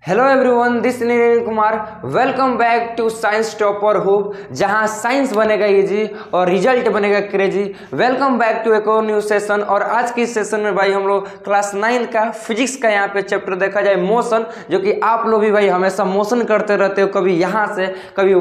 Hello everyone, this Neeraj Kumar. Welcome back to science topper hub, जहां science बनेगा easy और result बनेगा क्रेजी। वेलकम बैक टू एक और न्यू सेशन। और आज की सेशन में भाई हम लोग क्लास 9 का फिजिक्स का यहाँ पे चैप्टर देखा जाए मोशन, जो कि आप लोग भी भाई हमेशा मोशन करते रहते हो, कभी यहाँ से कभी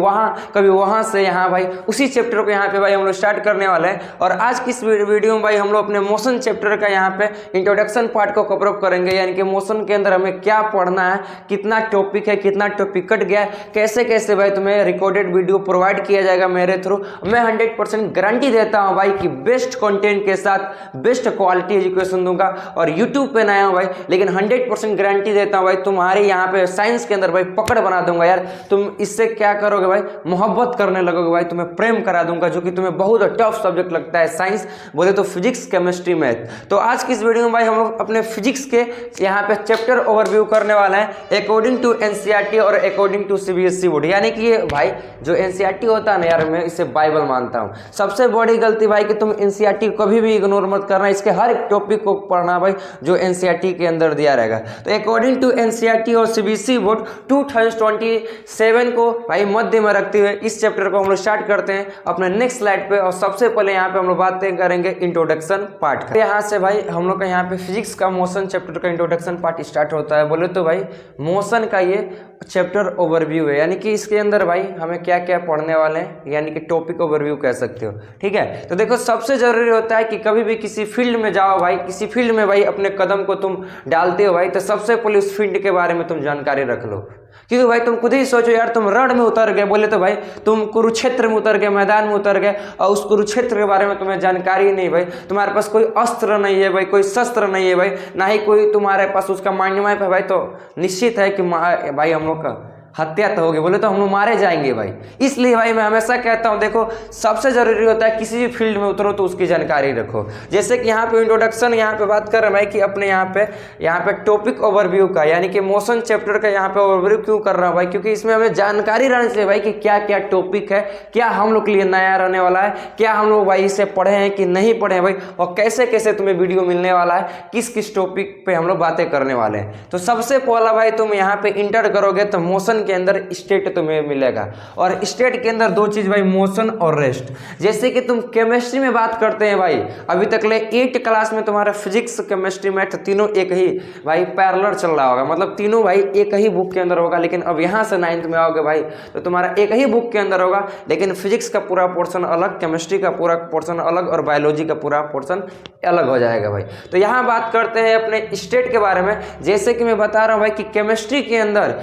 वहाँ से यहाँ। भाई उसी चैप्टर को यहाँ पे भाई हम लोग स्टार्ट करने वाले हैं। और आज की इस वीडियो में भाई हम लोग अपने मोशन चैप्टर का यहाँ पे इंट्रोडक्शन पार्ट को कवर अप करेंगे, यानी कि मोशन के अंदर हमें क्या पढ़ना है, कितना टॉपिक है, कितना टॉपिक कट गया है, कैसे कैसे भाई तुम्हें रिकॉर्डेड वीडियो प्रोवाइड किया जाएगा मेरे थ्रू। मैं 100% गारंटी देता हूं भाई कि बेस्ट कंटेंट के साथ बेस्ट क्वालिटी एजुकेशन दूंगा। और यूट्यूब पे नया हूं भाई, लेकिन 100% गारंटी देता हूं भाई तुम्हारे यहाँ पे साइंस के अंदर भाई पकड़ बना दूंगा यार। तुम इससे क्या करोगे भाई, मोहब्बत करने लगोगे भाई, तुम्हें प्रेम करा दूंगा, जो कि तुम्हें बहुत टफ सब्जेक्ट लगता है साइंस, बोले तो फिजिक्स, केमिस्ट्री, मैथ। तो आज की इस वीडियो में भाई हम लोग अपने फिजिक्स के यहाँ पे चैप्टर ओवरव्यू करने वाले हैं अकॉर्डिंग टू एनसीईआरटी और अकॉर्डिंग टू सीबीएसई बोर्ड। यानी कि ये भाई जो एनसीईआरटी होता है ना यार, मैं इसे बाइबल मानता हूँ। सबसे बड़ी गलती भाई कि तुम एनसीईआरटी कभी भी इग्नोर मत करना, इसके हर एक टॉपिक को पढ़ना भाई जो एनसीईआरटी के अंदर दिया रहेगा। तो अकॉर्डिंग टू एनसीईआरटी और सीबीएसई बोर्ड 2027 को भाई मध्य में रखते हुए इस चैप्टर को हम लोग स्टार्ट करते हैं अपने नेक्स्ट स्लाइड पे। और सबसे पहले यहाँ पे हम लोग बातें करेंगे इंट्रोडक्शन पार्ट का। यहाँ से भाई हम लोग का यहाँ पे फिजिक्स का मोशन चैप्टर का इंट्रोडक्शन पार्ट स्टार्ट होता है। बोले तो भाई मोशन का ये चैप्टर ओवरव्यू है, यानी कि इसके अंदर भाई हमें क्या क्या पढ़ने वाले हैं, यानी कि टॉपिक ओवरव्यू कह सकते हो। ठीक है, तो देखो सबसे जरूरी होता है कि कभी भी किसी फील्ड में जाओ भाई, किसी फील्ड में भाई अपने कदम को तुम डालते हो भाई, तो सबसे पहले उस फील्ड के बारे में तुम जानकारी रख लो। क्योंकि भाई तुम खुद ही सोचो यार, तुम रण में उतर गए, बोले तो भाई तुम कुरुक्षेत्र में उतर गए, मैदान में उतर गए, और उस कुरुक्षेत्र के बारे में तुम्हें जानकारी नहीं भाई, तुम्हारे पास कोई अस्त्र नहीं है भाई, कोई शस्त्र नहीं है भाई, ना ही कोई तुम्हारे पास उसका माइंड मैप है भाई, तो निश्चित है कि भाई हम लोग का हत्या तो होगी, बोले तो हम लोग मारे जाएंगे भाई। इसलिए भाई मैं हमेशा कहता हूं, देखो सबसे जरूरी होता है किसी भी फील्ड में उतरो तो उसकी जानकारी रखो। जैसे कि यहाँ पे इंट्रोडक्शन यहाँ पे बात कर रहे हैं भाई कि अपने यहाँ पे टॉपिक ओवरव्यू का, यानी कि मोशन चैप्टर का यहाँ पे ओवरव्यू क्यों कर रहा हूँ भाई, क्योंकि इसमें हमें जानकारी रहनी चाहिए भाई कि क्या क्या टॉपिक है, क्या हम लोग के लिए नया रहने वाला है, क्या हम लोग भाई इसे पढ़े हैं कि नहीं पढ़े हैं भाई, और कैसे कैसे तुम्हें वीडियो मिलने वाला है, किस किस टॉपिक पे हम लोग बातें करने वाले हैं। तो सबसे पहला भाई तुम यहाँ पे इंटर करोगे तो मोशन के अंदर स्टेट तुम्हें मिलेगा। और स्टेट के अंदर दो चीज भाई, मोशन और रेस्ट। जैसे कि तुम केमिस्ट्री में बात करते हैं भाई, अभी तक ले 8 क्लास में तुम्हारा फिजिक्स, केमिस्ट्री, मैथ तीनों एक ही भाई पैरेलल चल रहा होगा, मतलब तीनों भाई एक ही बुक के अंदर होगा। लेकिन अब यहाँ से 9th में आओगे भाई तो तुम्हारा एक ही बुक के अंदर होगा, लेकिन फिजिक्स का पूरा पोर्शन अलग, केमिस्ट्री का पूरा पोर्शन अलग, और बायोलॉजी का पूरा पोर्शन अलग हो जाएगा भाई। तो यहाँ बात करते हैं अपने स्टेट के बारे में। जैसे कि मैं बता रहा हूँ भाई कि केमिस्ट्री के अंदर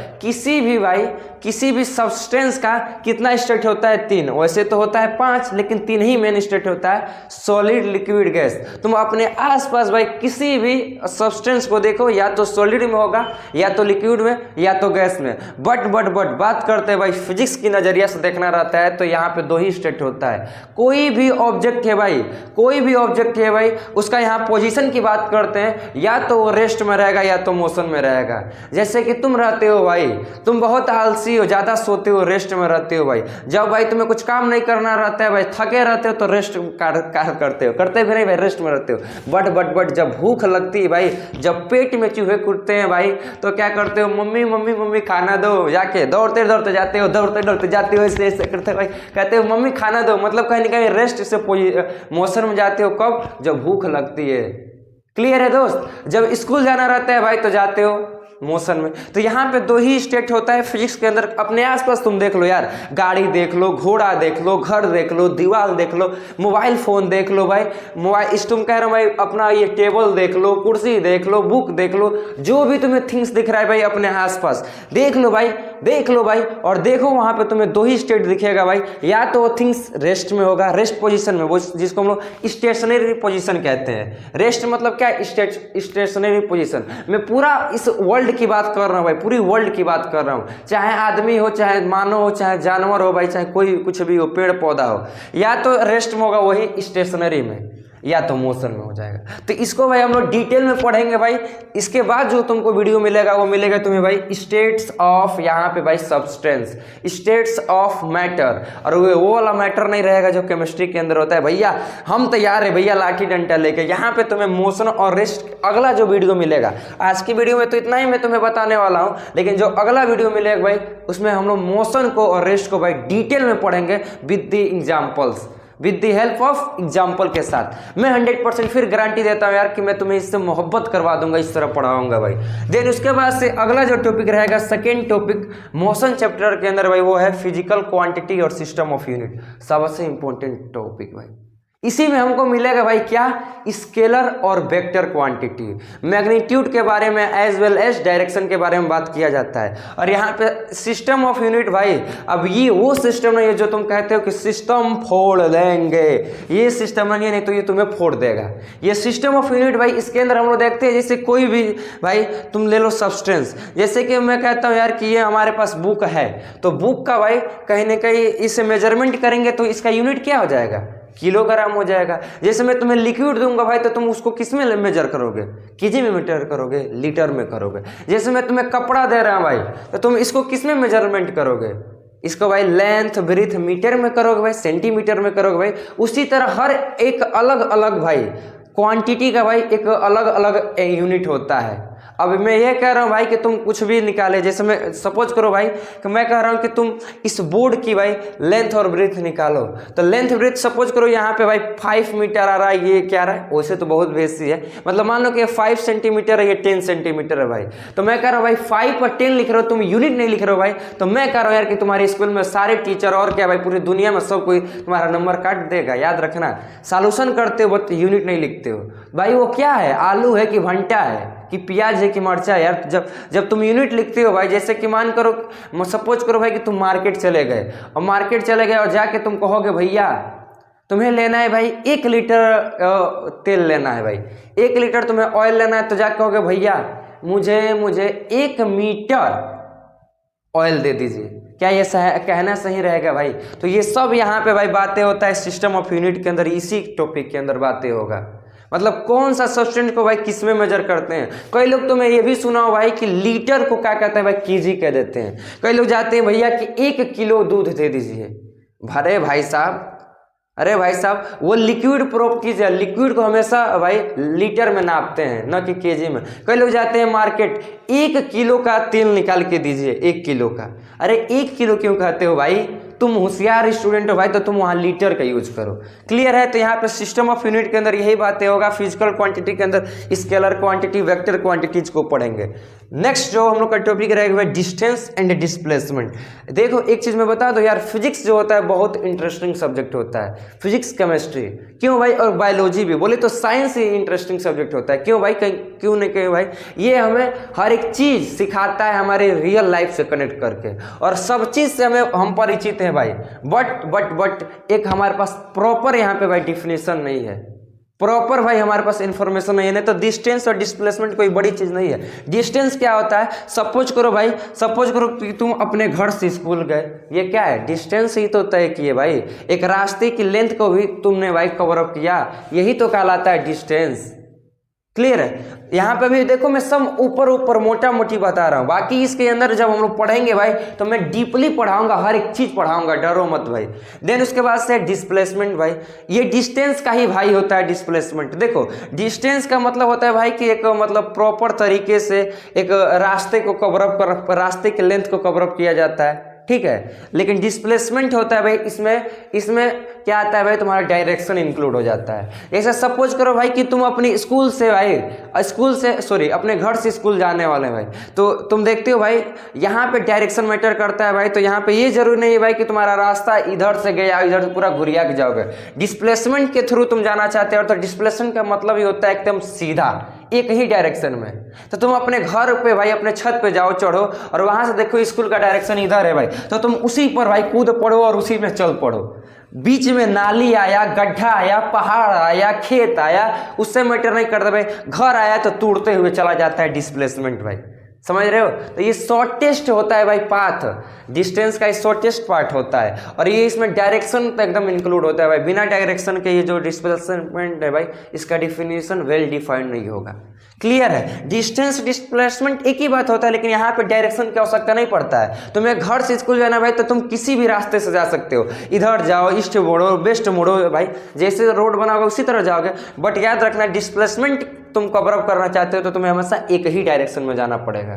किसी भी सब्सटेंस का कितना स्टेट होता है, 3। वैसे तो होता है 5, लेकिन 3 ही मेन स्टेट होता है, सॉलिड, लिक्विड, गैस। तुम अपने आसपास भाई किसी भी सब्सटेंस को देखो, या तो सॉलिड में होगा, या तो लिक्विड में, या तो गैस में। बट बात करते हैं भाई फिजिक्स की नजरिया से देखना रहता है, तो यहाँ पे 2 ही स्टेट होता है। कोई भी ऑब्जेक्ट है भाई, उसका यहाँ पोजीशन की बात करते हैं, या तो वो रेस्ट में रहेगा या तो मोशन में रहेगा। जैसे कि तुम रहते हो भाई, तुम बहुत आलसी हो, ज्यादा सोते हो, रेस्ट में रहते हो भाई। जब भाई तुम्हें कुछ काम नहीं करना रहता है भाई, थके रहते हो, तो रेस्ट करते भी नहीं भाई, रेस्ट में रहते हो। बट जब भूख लगती है भाई, जब पेट में चूहे कूदते हैं भाई, तो क्या करते हो, मम्मी खाना दो, जाके दौड़ते जाते हो, ऐसे करते भाई, कहते हो मम्मी खाना दो, मतलब कहीं ना कहीं रेस्ट से मोशन में जाते हो। कब? जब भूख लगती है। क्लियर है दोस्त? जब स्कूल जाना रहता है भाई तो जाते हो मोशन में। तो यहाँ पे 2 ही स्टेट होता है फिजिक्स के अंदर। अपने आसपास तुम देख लो यार, गाड़ी देख लो, घोड़ा देख लो, घर देख लो, दीवार देख लो, मोबाइल फोन देख लो भाई, तुम कह रहे हो भाई अपना ये टेबल देख लो, कुर्सी देख लो, बुक देख लो, जो भी तुम्हें थिंग्स दिख रहा है भाई अपने आसपास देख लो भाई। और देखो वहां पे तुम्हें 2 ही स्टेट दिखेगा भाई, या तो वो थिंग्स रेस्ट में होगा, रेस्ट पोजीशन में, वो जिसको हम लोग स्टेशनरी पोजीशन कहते हैं। रेस्ट मतलब क्या? Stationary position. मैं पूरा इस वर्ल्ड की बात कर रहा हूं भाई, पूरी वर्ल्ड की बात कर रहा हूं, चाहे आदमी हो, चाहे मानव हो, चाहे जानवर हो भाई, चाहे कोई कुछ भी हो, पेड़ पौधा हो, या तो रेस्ट में होगा वही स्टेशनरी में, या तो मोशन में हो जाएगा। तो इसको भाई हम लोग डिटेल में पढ़ेंगे भाई। इसके बाद जो तुमको वीडियो मिलेगा वो मिलेगा तुम्हें भाई स्टेट्स ऑफ, यहाँ पे भाई सब्सटेंस, स्टेट्स ऑफ मैटर, और वो वाला मैटर नहीं रहेगा जो केमिस्ट्री के अंदर होता है। भैया हम तैयार है भैया लाठी डंडा लेके। यहाँ पे तुम्हें मोशन और रेस्ट अगला जो वीडियो मिलेगा, आज की वीडियो में तो इतना ही मैं तुम्हें बताने वाला हूँ, लेकिन जो अगला वीडियो मिलेगा भाई उसमें हम लोग मोशन को और रेस्ट को भाई डिटेल में पढ़ेंगे with the examples, with the help of example के साथ। मैं 100% फिर गारंटी देता हूँ यार कि मैं तुम्हें इससे मोहब्बत करवा दूंगा, इस तरह पढ़ाऊंगा भाई। देन उसके बाद से अगला जो टॉपिक रहेगा सेकेंड टॉपिक मोशन चैप्टर के अंदर भाई, वो है फिजिकल क्वांटिटी और सिस्टम ऑफ यूनिट, सबसे इंपॉर्टेंट टॉपिक भाई। इसी में हमको मिलेगा भाई क्या, स्केलर और वेक्टर क्वांटिटी, मैग्नीट्यूड के बारे में एज वेल एज डायरेक्शन के बारे में बात किया जाता है। और यहाँ पे सिस्टम ऑफ यूनिट भाई, अब ये वो सिस्टम नहीं है जो तुम कहते हो कि सिस्टम फोड़ देंगे, ये सिस्टम नहीं तो ये तुम्हें फोड़ देगा। ये सिस्टम ऑफ यूनिट भाई, इसके अंदर हम लोग देखते हैं जैसे कोई भी भाई तुम ले लो सब्सटेंस, जैसे कि मैं कहता हूँ यार कि ये हमारे पास बुक है, तो बुक का भाई कहीं ना कहीं इसे मेजरमेंट करेंगे तो इसका यूनिट क्या हो जाएगा, किलोग्राम हो जाएगा। जैसे मैं तुम्हें लिक्विड दूंगा भाई तो तुम उसको किस में मेजर करोगे, केजी में मीटर करोगे, लीटर में करोगे। जैसे मैं तुम्हें कपड़ा दे रहा हूं भाई तो तुम इसको किस में मेजरमेंट करोगे, इसको भाई लेंथ ब्रीथ मीटर में करोगे भाई, सेंटीमीटर में करोगे भाई। उसी तरह हर एक अलग अलग भाई क्वांटिटी का भाई एक अलग अलग यूनिट होता है। अब मैं ये कह रहा हूँ भाई कि तुम कुछ भी निकाले, जैसे मैं सपोज करो भाई कि मैं कह रहा हूँ कि तुम इस बोर्ड की भाई लेंथ और ब्रेथ निकालो, तो लेंथ ब्रेथ सपोज करो यहाँ पे भाई 5 मीटर आ रहा है, ये क्या आ रहा है, वैसे तो बहुत बेसी है, मतलब मान लो कि 5 सेंटीमीटर है, ये 10 सेंटीमीटर है भाई। तो मैं कह रहा हूँ भाई 5 और 10 लिख रहे हो, तुम यूनिट नहीं लिख रहे हो भाई। तो मैं कह रहा हूँ यार कि तुम्हारे स्कूल में सारे टीचर और क्या भाई पूरी दुनिया में सब कोई तुम्हारा नंबर काट देगा। याद रखना, सॉल्यूशन करते हो बट यूनिट नहीं लिखते हो भाई। वो क्या है, आलू है कि भंटा है कि प्याज है कि मरचा है यार। जब तुम यूनिट लिखते हो भाई, जैसे कि मान करो सपोज करो भाई कि तुम मार्केट चले गए, और मार्केट चले गए और जाके तुम कहोगे भैया तुम्हें लेना है भाई 1 लीटर तेल लेना है भाई, 1 लीटर तुम्हें ऑयल लेना है, तो जाके कहोगे भैया मुझे 1 मीटर ऑयल दे दीजिए। क्या ये कहना सही रहेगा भाई? तो ये सब यहाँ पे भाई बातें होता है सिस्टम ऑफ यूनिट के अंदर, इसी टॉपिक के अंदर बातें होगा। मतलब कौन सा सब्सटेंस को भाई किस में मेजर करते हैं। कई लोग तो मैं ये भी सुना हो भाई कि लीटर को क्या कहते हैं भाई, केजी कह देते हैं। कई लोग जाते हैं भैया कि 1 किलो दूध दे दीजिए। अरे भाई साहब, अरे भाई साहब, वो लिक्विड प्रॉपर्टीज है, लिक्विड को हमेशा भाई लीटर में नापते हैं न कि केजी में। कई लोग जाते हैं मार्केट 1 किलो का तेल निकाल के दीजिए, 1 किलो का। अरे 1 किलो क्यों कहते हो भाई, तुम होशियार स्टूडेंट हो भाई तो तुम वहाँ लीटर का यूज करो। क्लियर है? तो यहाँ पे सिस्टम ऑफ यूनिट के अंदर यही बातें होगा। फिजिकल क्वांटिटी के अंदर स्केलर क्वांटिटी, वेक्टर क्वांटिटीज को पढ़ेंगे। नेक्स्ट जो हम लोग का टॉपिक रहेगा डिस्टेंस एंड डिस्प्लेसमेंट। देखो एक चीज मैं बता दो यार, फिजिक्स जो होता है बहुत इंटरेस्टिंग सब्जेक्ट होता है। फिजिक्स, केमिस्ट्री, क्यों भाई, और बायोलॉजी भी बोले तो साइंस ही इंटरेस्टिंग सब्जेक्ट होता है। क्यों भाई, क्यों नहीं कहें भाई, ये हमें हर एक चीज सिखाता है हमारे रियल लाइफ से कनेक्ट करके, और सब चीज से हम परिचित हैं भाई। बट एक हमारे पास प्रॉपर यहाँ पे भाई डिफिनेशन नहीं है, प्रॉपर भाई हमारे पास इंफॉर्मेशन नहीं है। नहीं तो डिस्टेंस और डिस्प्लेसमेंट कोई बड़ी चीज नहीं है। डिस्टेंस क्या होता है, सपोज करो कि तुम अपने घर से स्कूल गए, ये क्या है, डिस्टेंस ही तो तय किए भाई। एक रास्ते की लेंथ को भी तुमने भाई कवर अप किया, यही तो कहलाता है डिस्टेंस। क्लियर है? यहाँ पे भी देखो मैं सब ऊपर मोटा मोटी बता रहा हूँ, बाकी इसके अंदर जब हम लोग पढ़ेंगे भाई तो मैं डीपली पढ़ाऊंगा, हर एक चीज पढ़ाऊंगा, डरो मत भाई। देन उसके बाद से डिस्प्लेसमेंट भाई, ये डिस्टेंस का ही भाई होता है डिस्प्लेसमेंट। देखो डिस्टेंस का मतलब होता है भाई कि एक मतलब प्रॉपर तरीके से एक रास्ते को कवर अप रास्ते के लेंथ को कवर अप किया जाता है, ठीक है। लेकिन डिस्प्लेसमेंट होता है भाई, इसमें क्या आता है भाई, तुम्हारा डायरेक्शन इंक्लूड हो जाता है। जैसे सपोज करो भाई कि तुम अपनी अपने घर से स्कूल जाने वाले भाई, तो तुम देखते हो भाई यहाँ पे डायरेक्शन मैटर करता है भाई। तो यहाँ पे ये जरूरी नहीं है भाई कि तुम्हारा रास्ता इधर से गया इधर से पूरा घुरिया के जाओगे। डिस्प्लेसमेंट के थ्रू तुम जाना चाहते हो, तो डिस्प्लेसमेंट का मतलब ही होता है एकदम सीधा एक ही डायरेक्शन में। तो तुम अपने घर पे भाई अपने छत पे जाओ, चढ़ो, और वहां से देखो स्कूल का डायरेक्शन इधर है भाई, तो तुम उसी पर भाई कूद पड़ो और उसी में चल पड़ो। बीच में नाली आया, गड्ढा आया, पहाड़ आया, खेत आया, उससे मैटर नहीं करता भाई। घर आया तो तोड़ते हुए चला जाता है डिस्प्लेसमेंट भाई। समझ रहे हो? तो ये शॉर्टेस्ट होता है भाई पाथ, डिस्टेंस का शॉर्टेस्ट पार्ट होता है, और ये इसमें डायरेक्शन तो एकदम इंक्लूड होता है भाई। बिना डायरेक्शन के ये जो डिस्प्लेसमेंट है भाई, इसका डिफिनीशन वेल डिफाइंड नहीं होगा। क्लियर है? डिस्टेंस डिस्प्लेसमेंट एक ही बात होता है, लेकिन यहाँ पे डायरेक्शन की आवश्यकता नहीं पड़ता है। तुम्हें घर से स्कूल जाना भाई, तो तुम किसी भी रास्ते से जा सकते हो, इधर जाओ, ईस्ट मोड़ो, वेस्ट मोड़ो भाई, जैसे रोड बनाओगे उसी तरह जाओगे। बट याद रखना, डिस्प्लेसमेंट तुम कवर अप करना चाहते हो तो तुम्हें हमेशा एक ही डायरेक्शन में जाना पड़ेगा।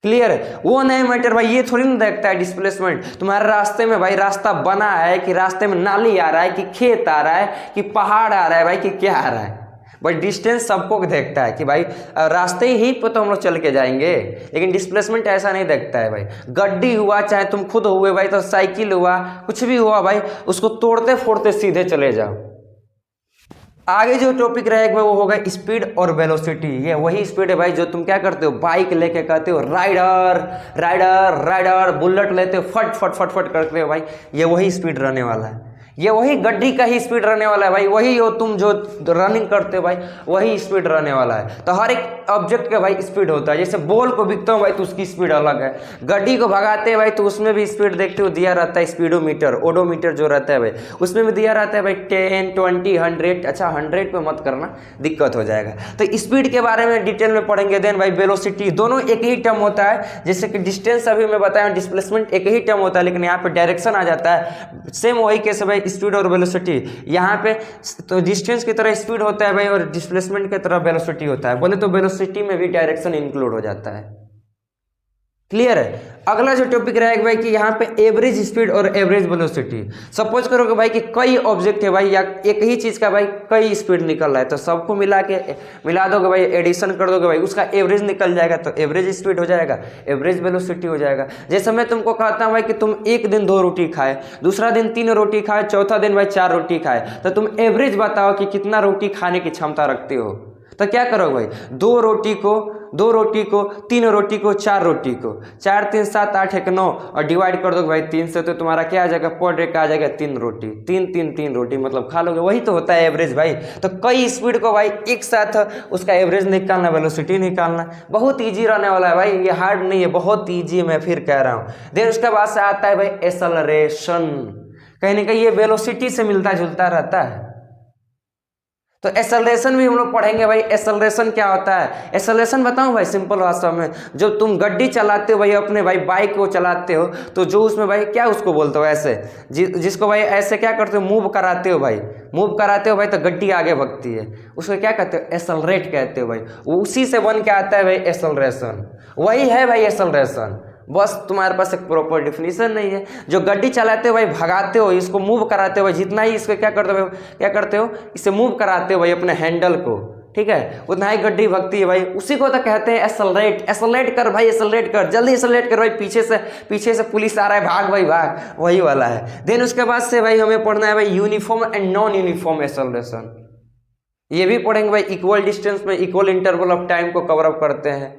क्लियर है? वो नहीं मैटर भाई, ये थोड़ी ना देखता है डिस्प्लेसमेंट तुम्हारे रास्ते में भाई रास्ता बना है कि रास्ते में नाली आ रहा है कि खेत आ रहा है कि पहाड़ आ रहा है भाई कि क्या आ रहा है। बट डिस्टेंस सबको देखता है कि भाई रास्ते ही पे तो हम लोग चल के जाएंगे, लेकिन डिस्प्लेसमेंट ऐसा नहीं देखता है भाई। गड्डी हुआ, चाहे तुम खुद हुए भाई, तो साइकिल हुआ, कुछ भी हुआ भाई, उसको तोड़ते फोड़ते सीधे चले जाओ। आगे जो टॉपिक रहेगा वो होगा स्पीड और वेलोसिटी। ये वही स्पीड है भाई जो तुम क्या करते हो, बाइक लेके कहते हो राइडर राइडर राइडर, बुलेट लेते हो फट फट फट फट करते हो भाई, ये वही स्पीड रहने वाला है। ये वही गड्डी का ही स्पीड रहने वाला है भाई, वही हो तुम जो रनिंग करते हो भाई, वही स्पीड रहने वाला है। तो हर एक ऑब्जेक्ट का भाई स्पीड होता है। जैसे बॉल को बिकता हो भाई तो उसकी स्पीड अलग है, गड्डी को भगाते हैं भाई तो उसमें भी स्पीड देखते हो दिया रहता है, स्पीडोमीटर ओडोमीटर जो रहता है भाई उसमें भी दिया रहता है भाई 10 20 100। अच्छा 100 पे मत करना, दिक्कत हो जाएगा। तो स्पीड के बारे में डिटेल में पढ़ेंगे। देन भाई वेलोसिटी, दोनों एक ही टर्म होता है। जैसे कि डिस्टेंस अभी मैं बताया, डिस्प्लेसमेंट एक ही टर्म होता है, लेकिन यहाँ पे डायरेक्शन आ जाता है। सेम वही कैसे भाई, स्पीड और वेलोसिटी, यहाँ पे तो डिस्टेंस की तरह स्पीड होता है भाई और डिस्प्लेसमेंट की तरह वेलोसिटी होता है। बोले तो वेलोसिटी में भी डायरेक्शन इंक्लूड हो जाता है। क्लियर है? अगला जो टॉपिक रहेगा भाई कि यहाँ पे एवरेज स्पीड और एवरेज वेलोसिटी। सपोज करो कि भाई कि कई ऑब्जेक्ट है भाई, या एक ही चीज का भाई कई स्पीड निकल रहा है, तो सबको मिला दोगे भाई, एडिशन कर दोगे भाई, उसका एवरेज निकल जाएगा, तो एवरेज स्पीड हो जाएगा, एवरेज वेलोसिटी हो जाएगा। जैसे मैं तुमको कहता हूँ भाई कि तुम एक दिन 2 रोटी खाए, दूसरा दिन 3 रोटी खाए, चौथा दिन भाई 4 रोटी खाए, तो तुम एवरेज बताओ कि कितना रोटी खाने की क्षमता रखते हो। तो क्या करोगे भाई, 2 रोटी को 3 रोटी को 4 रोटी को, 4 3 7 8 1 9, और डिवाइड कर दोगे भाई 3 से, तो तुम्हारा क्या आ जाएगा, पर डे का आ जाएगा 3 रोटी, 3 रोटी मतलब खा लोगे। वही तो होता है एवरेज भाई। तो कई स्पीड को भाई एक साथ उसका एवरेज निकालना, वेलोसिटी निकालना बहुत ईजी रहने वाला है भाई, ये हार्ड नहीं है, बहुत ईजी, मैं फिर कह रहा हूँ। देन उसके बाद से आता है भाई एक्सेलरेशन। कहीं ना कहीं ये वेलोसिटी से मिलता जुलता रहता है। तो एक्सेलरेशन भी हम लोग पढ़ेंगे भाई। एक्सेलरेशन क्या होता है, एक्सेलरेशन बताऊं भाई सिंपल भाषा में, जब तुम गड्डी चलाते हो भाई, अपने भाई बाइक को चलाते हो, तो जो उसमें भाई क्या उसको बोलते हो, ऐसे जिसको भाई ऐसे क्या करते हो, मूव कराते हो भाई, मूव कराते हो भाई, तो गड्डी आगे भगती है, उसको क्या कहते हो, एक्सेलरेट कहते हो भाई। उसी से बन के आता है भाई एक्सेलरेशन, वही है भाई एक्सेलरेशन। बस तुम्हारे पास एक प्रॉपर डिफिनीशन नहीं है। जो गड्डी चलाते हो भाई, भगाते हो, इसको मूव कराते हो भाई, जितना ही इसको क्या करते हो, इसे मूव कराते हो भाई अपने हैंडल को, ठीक है, उतना ही गड्डी भगती है भाई। उसी को तो कहते हैं एक्सेलरेट। एक्सेलरेट कर भाई, एक्सेलरेट कर, जल्दी एक्सेलरेट कर भाई, पीछे से पुलिस आ रहा है, भाग भाई भाग, वही वाला है। देन उसके बाद से भाई हमें पढ़ना है भाई uniform and non uniform acceleration. ये भी पढ़ेंगे भाई, इक्वल डिस्टेंस में इक्वल इंटरवल ऑफ टाइम को कवर अप करते हैं।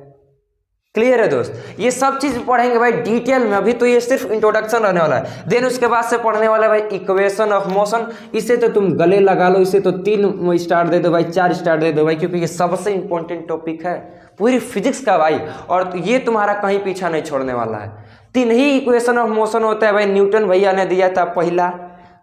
क्लियर है दोस्त? ये सब चीज पढ़ेंगे भाई डिटेल में, अभी तो ये सिर्फ इंट्रोडक्शन रहने वाला है। देन उसके बाद से पढ़ने वाला है भाई इक्वेशन ऑफ मोशन। इसे तो तुम गले लगा लो, इसे तो 3 स्टार दे दो भाई, 4 स्टार दे दो भाई, क्योंकि ये सबसे इंपॉर्टेंट टॉपिक है पूरी फिजिक्स का भाई, और ये तुम्हारा कहीं पीछा नहीं छोड़ने वाला है। 3 ही इक्वेशन ऑफ मोशन होता है भाई, न्यूटन भैया ने दिया था, पहला,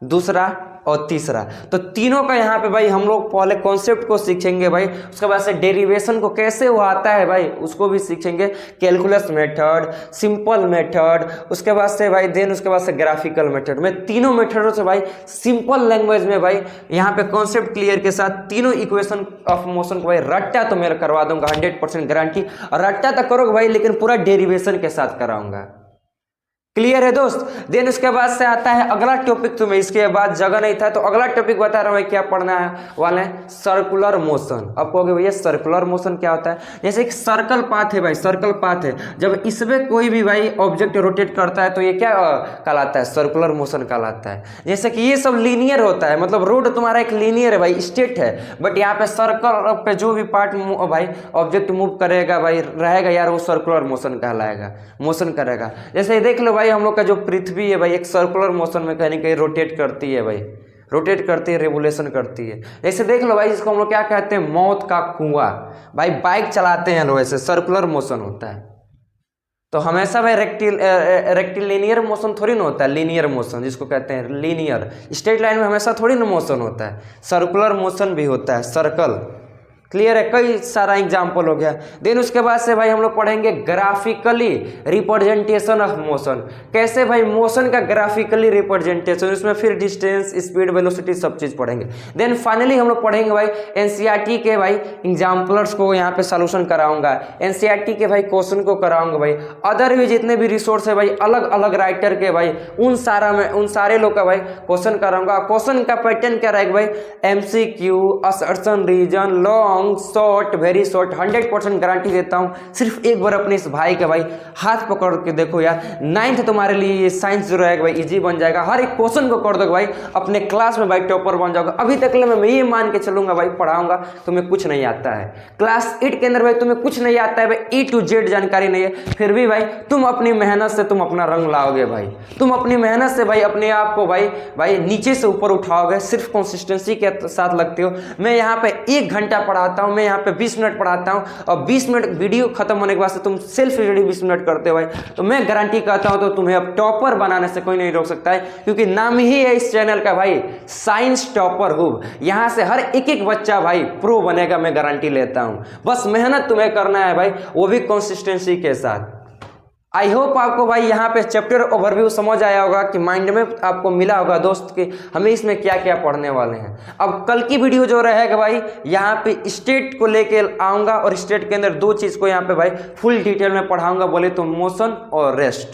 दूसरा और तीसरा। तो तीनों का यहाँ पे भाई हम लोग पहले कॉन्सेप्ट को सीखेंगे भाई, उसके बाद से डेरिवेशन को कैसे वो आता है भाई उसको भी सीखेंगे, कैलकुलस मेथड, सिंपल मेथड, उसके बाद से भाई देन उसके बाद से ग्राफिकल मेथड। मैं तीनों मेथडों से भाई सिंपल लैंग्वेज में भाई यहाँ पे कॉन्सेप्ट क्लियर के साथ तीनों इक्वेशन ऑफ मोशन को भाई रट्टा तो मैं करवा दूंगा 100% गारंटी, और रट्टा तक करोगे भाई लेकिन पूरा डेरिवेशन के साथ कराऊंगा। क्लियर है दोस्त? देन उसके बाद से आता है अगला टॉपिक, तुम्हें इसके बाद जगह नहीं था तो अगला टॉपिक बता रहा हूं मैं क्या पढ़ना है वाले हैं, सर्कुलर मोशन। अब कहोगे भैया सर्कुलर मोशन क्या होता है? जैसे एक सर्कल पाथ है भाई, सर्कल पाथ है, जब इसमें कोई भी भाई ऑब्जेक्ट रोटेट करता है तो ये क्या कहलाता है, सर्कुलर मोशन कहलाता है। जैसे कि ये सब लीनियर होता है, मतलब रोड तुम्हारा एक लीनियर है भाई, स्ट्रेट है, बट यहाँ पे सर्कल पे जो भी पार्ट भाई ऑब्जेक्ट मूव करेगा भाई रहेगा यार, वो सर्कुलर मोशन कहलाएगा, मोशन करेगा। जैसे देख लो भाई हम लोग का जो पृथ्वी है भाई एक सर्कुलर मोशन में कहीं ना कहीं रोटेट करती है भाई, रोटेट करती है, रेवोल्यूशन करती है। जैसे देख लो भाई, इसको हम लोग क्या कहते हैं, मौत का कुआं। भाई बाइक चलाते हैं लोग, ऐसे सर्कुलर मोशन होता है। तो हमेशा भाई रेक्टिलिनियर मोशन थोड़ी ना होता है, लीनियर मोशन जिसको कहते हैं लीनियर। स्ट्रेट लाइन में हमेशा थोड़ी ना मोशन होता है, सर्कुलर मोशन भी होता है, सर्कल। क्लियर है, कई सारा एग्जाम्पल हो गया। देन उसके बाद से भाई हम लोग पढ़ेंगे ग्राफिकली रिप्रेजेंटेशन ऑफ मोशन। कैसे भाई मोशन का ग्राफिकली रिप्रेजेंटेशन, उसमें फिर डिस्टेंस, स्पीड, वेलोसिटी सब चीज पढ़ेंगे। देन फाइनली हम लोग पढ़ेंगे भाई एनसीईआरटी के भाई एग्जाम्पलर्स को यहाँ पे सोल्यूशन कराऊंगा, एनसीईआरटी के भाई क्वेश्चन को कराऊंगा भाई। अदर भी जितने भी रिसोर्स है भाई अलग अलग राइटर के भाई, उन सारे लोग का भाई क्वेश्चन कराऊंगा। क्वेश्चन का पैटर्न क्या रहेगा भाई, MCQ, assertion, reason, long, short, very short. 100% guarantee देता हूं। सिर्फ एक बार अपने इस भाई के भाई हाथ पकड़ के देखो यार, 9th तुम्हारे लिए ये साइंस जो रहेगा भाई इजी बन जाएगा। हर एक क्वेश्चन को कर दो भाई, अपने क्लास में भाई टॉपर बन जाओगे। अभी तक मैं ये मान के चलूंगा भाई, पढ़ाऊंगा तुम्हें कुछ नहीं आता है। क्लास 8 के अंदर भाई तुम्हें कुछ नहीं आता है भाई, A to Z जानकारी नहीं है, फिर भी भाई तुम अपनी मेहनत से तुम अपना रंग लाओगे भाई। तुम अपनी मेहनत से भाई अपने आप को भाई नीचे से ऊपर उठाओगे, सिर्फ कंसिस्टेंसी के साथ लगते हो। मैं यहाँ पे 1 घंटा पढ़ाता हूँ, मैं यहाँ पे 20 मिनट पढ़ाता हूँ, और 20 मिनट वीडियो खत्म होने के बाद से तुम सेल्फ स्टडी 20 मिनट करते हो भाई, तो मैं गारंटी कहता हूँ तो तुम्हें अब टॉपर बनाने से कोई नहीं रोक सकता है, क्योंकि नाम ही है इस चैनल का भाई साइंस टॉपर हूब। यहाँ से हर एक बच्चा भाई प्रो बनेगा, मैं गारंटी लेता हूँ। बस मेहनत तुम्हें करना है भाई, वो भी कंसिस्टेंसी के साथ। आई होप आपको भाई यहाँ पे चैप्टर ओवरव्यू समझ आया होगा, कि माइंड में आपको मिला होगा दोस्त कि हमें इसमें क्या क्या पढ़ने वाले हैं। अब कल की वीडियो जो रहेगा भाई, यहाँ पे स्टेट को लेके आऊँगा, और स्टेट के अंदर 2 चीज़ को यहाँ पे भाई फुल डिटेल में पढ़ाऊँगा, बोले तो मोशन और रेस्ट।